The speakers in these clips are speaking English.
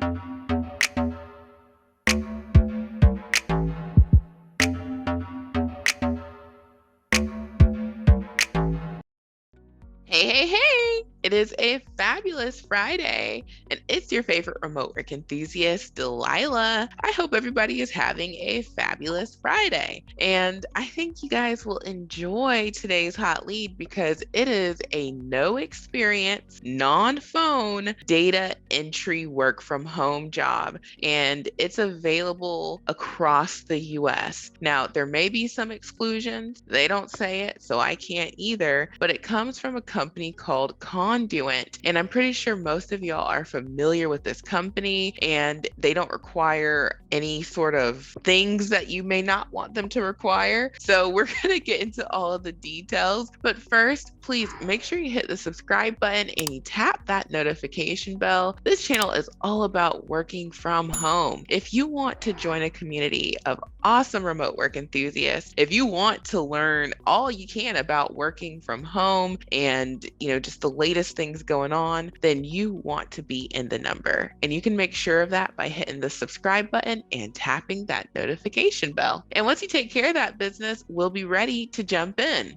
Hey, hey, hey! It is a fabulous Friday, and it's your favorite remote work enthusiast, Delilah. I hope everybody is having a fabulous Friday. And I think you guys will enjoy today's hot lead because it is a no experience, non phone data entry work from home job, and it's available across the US. Now, there may be some exclusions. They don't say it, so I can't either, but it comes from a company called Conduent. And I'm pretty sure most of y'all are familiar with this company, and they don't require any sort of things that you may not want them to require. So we're going to get into all of the details. But first, please make sure you hit the subscribe button and you tap that notification bell. This channel is all about working from home. If you want to join a community of awesome remote work enthusiasts, if you want to learn all you can about working from home and, just the latest things going on, then you want to be in the number. And you can make sure of that by hitting the subscribe button and tapping that notification bell. And once you take care of that business, we'll be ready to jump in.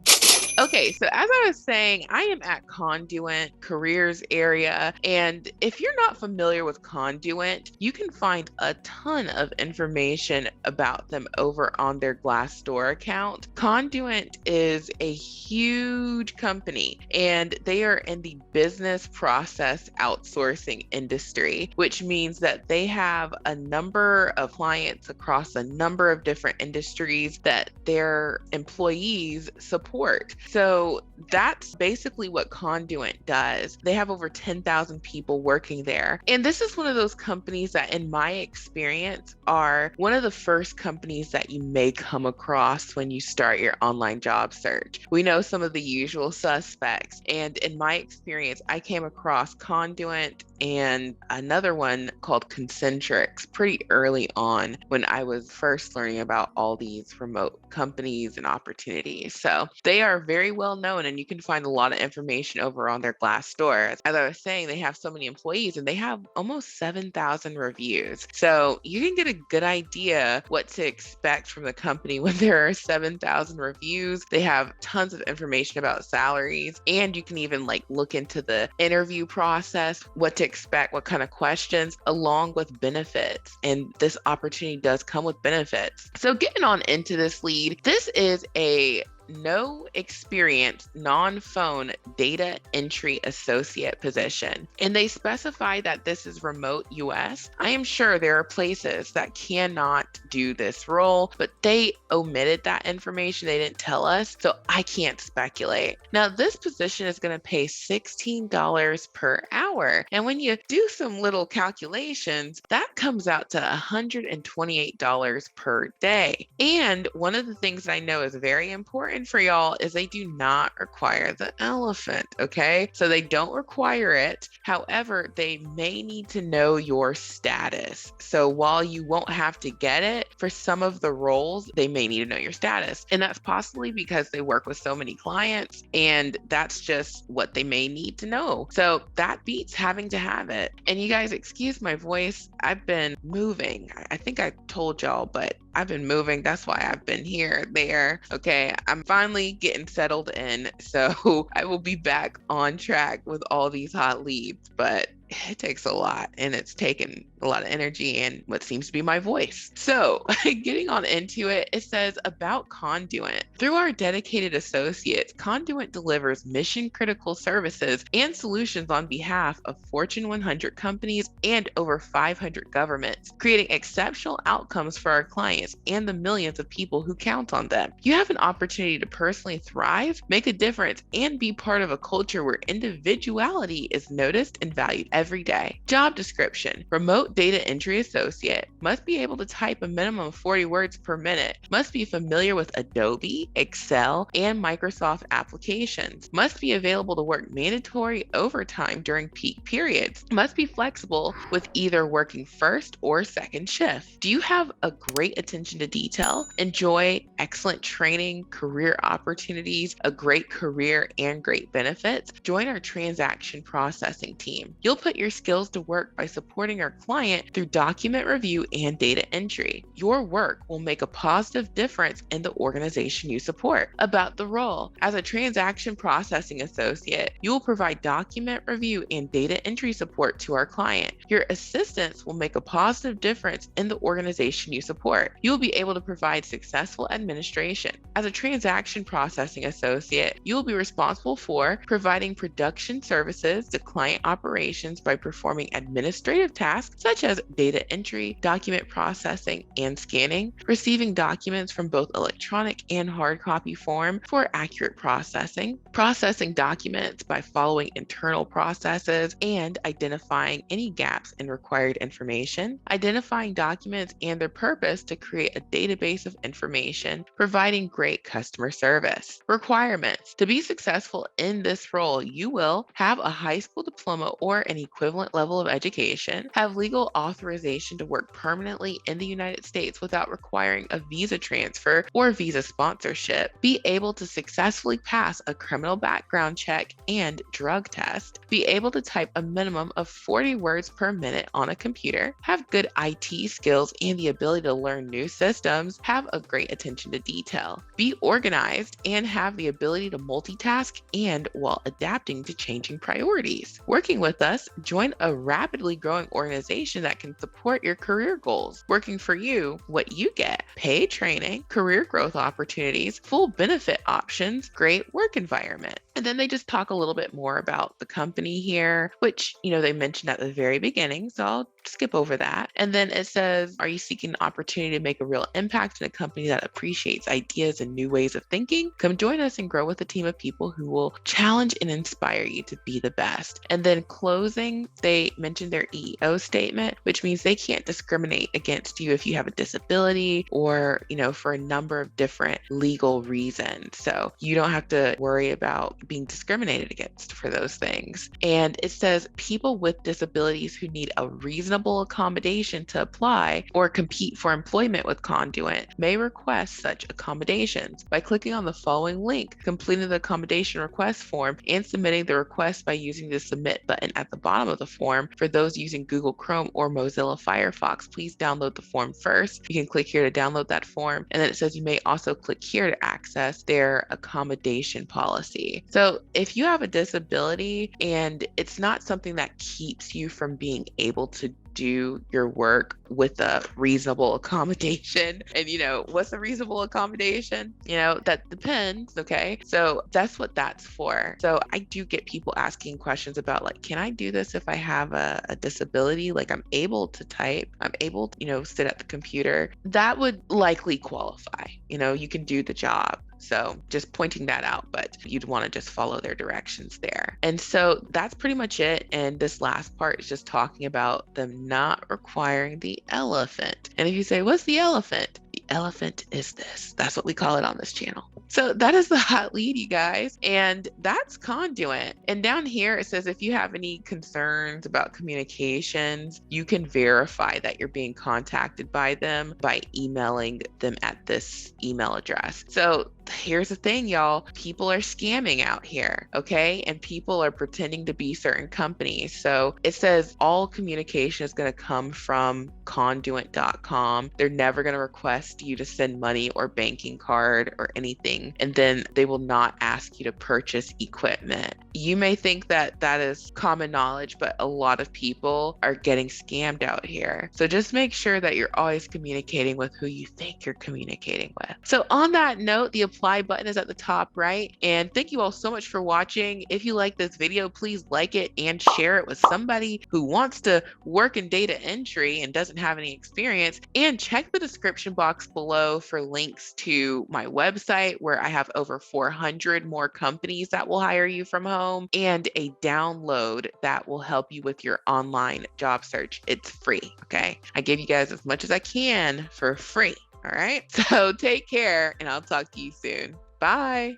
Okay, so as I was saying, I am at Conduent careers area. And if you're not familiar with Conduent, you can find a ton of information about them over on their Glassdoor account. Conduent is a huge company, and they are in the business process outsourcing industry, which means that they have a number of clients across a number of different industries that their employees support. So that's basically what Conduent does. They have over 10,000 people working there. And this is one of those companies that, in my experience, are one of the first companies that you may come across when you start your online job search. We know some of the usual suspects. And in my experience, I came across Conduent and another one called Concentrix pretty early on when I was first learning about all these remote companies and opportunities. So they are very well known, and you can find a lot of information over on their Glassdoor. As I was saying, they have so many employees and they have almost 7,000 reviews. So you can get a good idea what to expect from the company when there are 7,000 reviews. They have tons of information about salaries, and you can even look into the interview process, what to expect, what kind of questions, along with benefits. And this opportunity does come with benefits. So getting on into this lead, this is a no experience, non-phone data entry associate position. And they specify that this is remote US. I am sure there are places that cannot do this role, but they omitted that information. They didn't tell us, so I can't speculate. Now, this position is going to pay $16 per hour. And when you do some little calculations, that comes out to $128 per day. And one of the things that I know is very important for y'all is they do not require the elephant, okay? So they don't require it. However, they may need to know your status. So while you won't have to get it, for some of the roles, they may need to know your status. And that's possibly because they work with so many clients, and that's just what they may need to know. So that beats having to have it. And you guys, excuse my voice. I've been moving. I think I told y'all, but I've been moving. That's why I've been here, there. Okay. I'm finally getting settled in. So I will be back on track with all these hot leads, but it takes a lot, and it's taken a lot of energy and what seems to be my voice. So getting on into it, it says about Conduent. Through our dedicated associates, Conduent delivers mission critical services and solutions on behalf of Fortune 100 companies and over 500 governments, creating exceptional outcomes for our clients and the millions of people who count on them. You have an opportunity to personally thrive, make a difference, and be part of a culture where individuality is noticed and valued every day. Job description: remote data entry associate, must be able to type a minimum of 40 words per minute, must be familiar with Adobe, Excel, and Microsoft applications, must be available to work mandatory overtime during peak periods, must be flexible with either working first or second shift. Do you have a great attention to detail? Enjoy excellent training, career opportunities, a great career, and great benefits? Join our transaction processing team. You'll put put your skills to work by supporting our client through document review and data entry. Your work will make a positive difference in the organization you support. About the role, as a transaction processing associate, you will provide document review and data entry support to our client. Your assistance will make a positive difference in the organization you support. You will be able to provide successful administration. As a transaction processing associate, you will be responsible for providing production services to client operations by performing administrative tasks such as data entry, document processing, and scanning, receiving documents from both electronic and hard copy form for accurate processing, processing documents by following internal processes and identifying any gaps in required information, identifying documents and their purpose to create a database of information, providing great customer service. Requirements. To be successful in this role, you will have a high school diploma or an equivalent level of education, have legal authorization to work permanently in the United States without requiring a visa transfer or visa sponsorship, be able to successfully pass a criminal background check and drug test, be able to type a minimum of 40 words per minute on a computer, have good IT skills and the ability to learn new systems, have a great attention to detail, be organized, and have the ability to multitask and while adapting to changing priorities. Working with us, join a rapidly growing organization that can support your career goals. Working for you, what you get: paid training, career growth opportunities, full benefit options, great work environment. And then they just talk a little bit more about the company here, which, they mentioned at the very beginning. So I'll skip over that. And then it says, are you seeking an opportunity to make a real impact in a company that appreciates ideas and new ways of thinking? Come join us and grow with a team of people who will challenge and inspire you to be the best. And then closing, they mentioned their EEO statement, which means they can't discriminate against you if you have a disability or, for a number of different legal reasons. So you don't have to worry about being discriminated against for those things. And it says people with disabilities who need a reasonable accommodation to apply or compete for employment with Conduent may request such accommodations by clicking on the following link, completing the accommodation request form, and submitting the request by using the submit button at the bottom of the form. For those using Google Chrome or Mozilla Firefox, please download the form first. You can click here to download that form. And then it says you may also click here to access their accommodation policy. So if you have a disability and it's not something that keeps you from being able to do your work with a reasonable accommodation. And what's a reasonable accommodation? That depends. Okay. So that's what that's for. So I do get people asking questions about can I do this if I have a disability? I'm able to type, I'm able to, sit at the computer. That would likely qualify. You can do the job. So just pointing that out, but you'd want to just follow their directions there. And so that's pretty much it. And this last part is just talking about them not requiring the elephant. And if you say, what's the elephant? The elephant is this. That's what we call it on this channel. So that is the hot lead, you guys. And that's Conduent. And down here, it says if you have any concerns about communications, you can verify that you're being contacted by them by emailing them at this email address. So here's the thing, y'all. People are scamming out here, okay? And people are pretending to be certain companies. So it says all communication is going to come from conduent.com. They're never going to request you to send money or banking card or anything. And then they will not ask you to purchase equipment. You may think that that is common knowledge, but a lot of people are getting scammed out here. So just make sure that you're always communicating with who you think you're communicating with. So on that note, the apply button is at the top right. And thank you all so much for watching. If you like this video, please like it and share it with somebody who wants to work in data entry and doesn't have any experience. And check the description box below for links to my website where I have over 400 more companies that will hire you from home and a download that will help you with your online job search. It's free, okay? I give you guys as much as I can for free. All right. So take care and I'll talk to you soon. Bye.